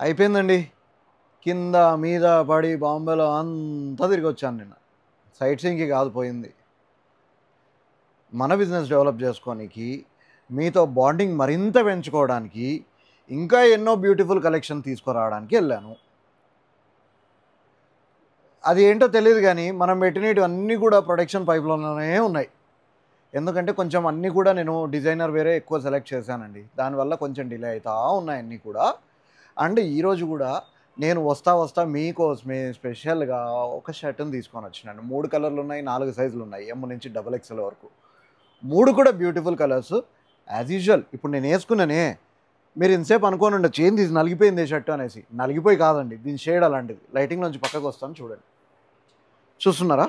అయిపోయిందండి. కింద మీద పడి బాంబేలో అంతా తిరిగొచ్చాను నిన్న. సైట్ సీయింగ్‌కి కాదు పోయింది. మన బిజినెస్ డెవలప్ చేసుకోనీకి, మీతో బాండింగ్ మరింత పెంచుకోవడానికి, ఇంకా ఎన్నో బ్యూటిఫుల్ కలెక్షన్ తీసుకురావడానికి ఎళ్ళాను. అది ఏంటో తెలీదు గానీ, మనం పెట్టినేటివన్నీ కూడా ప్రొడక్షన్ పైప్‌లోనే ఉన్నాయి. ఎందుకంటే కొంచెం అన్నీ కూడా నేను డిజైనర్ వేరే ఎక్కువ సెలెక్ట్ చేశానండి. దానివల్ల కొంచెం డిలే అయితా ఉన్నాయి అన్నీ కూడా. అండ్ ఈరోజు కూడా నేను వస్తా మీకోసమే స్పెషల్‌గా ఒక షర్ట్‌ని తీసుకొనొచ్చినాను. 3 కలర్‌లున్నాయి, 4 సైజులున్నాయి. ఎమ్ నుంచి డబుల్ ఎక్స్‌ఎల్ వరకు. 3 కూడా బ్యూటిఫుల్ కలర్స్. యాజ్ యూజువల్ ఇప్పుడు నేనేసుకున్నానే, మీరు ఇంతసేపు అనుకోనుండొచ్చు ఏంది ఇది నలిగిపోయిందే షర్ట్ అనేసి. నలిగిపోయి కాదండి. దీని షేడ్ అలాంటిది. లైటింగ్‌లోంచి పక్కకొస్తాను చూడండి. చూస్తున్నారా?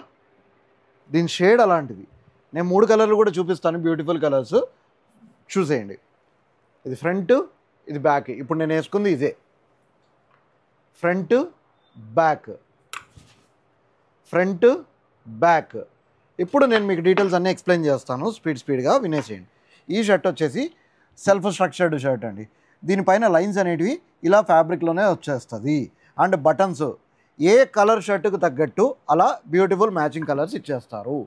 దీని షేడ్ అలాంటిది. నేను 3 కలర్లు కూడా చూపిస్తాను బ్యూటిఫుల్ కలర్స్. చూసేయండి. ఇది ఫ్రంట్, ఇది బ్యాక్. ఇప్పుడు నేనేసుకుంది ఇదే. Front, back. Front, back. ఇప్పుడు నేను మీకు డీటెయిల్స్ అన్నీ ఎక్స్‌ప్లెయిన్ చేస్తాను. స్పీడ్‌గా వినేసేయండి. ఈ షర్ట్ వచ్చేసి సెల్ఫ్ స్ట్రక్చర్డ్ షర్ట్ అండి. దీనిపైన లైన్స్ అనేటివి ఇలా ఫ్యాబ్రిక్‌లోనే వచ్చేస్తది. అండ్ బటన్స్ ఏ కలర్ షర్ట్‌కి తగ్గట్టు అలా బ్యూటిఫుల్ మ్యాచింగ్ కలర్స్ ఇచ్చేస్తారు.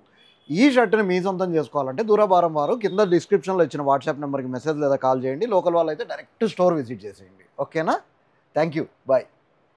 ఈ షర్ట్‌ని మీ సొంతం చేసుకోవాలంటే దూరభారం వారు కింద డిస్క్రిప్షన్‌లో ఇచ్చిన వాట్సాప్ నెంబర్‌కి మెసేజ్ లేదా కాల్ చేయండి. లోకల్ వాళ్ళైతే డైరెక్ట్ స్టోర్ విజిట్ చేసేయండి. ఓకేనా? Thank you. బాయ్.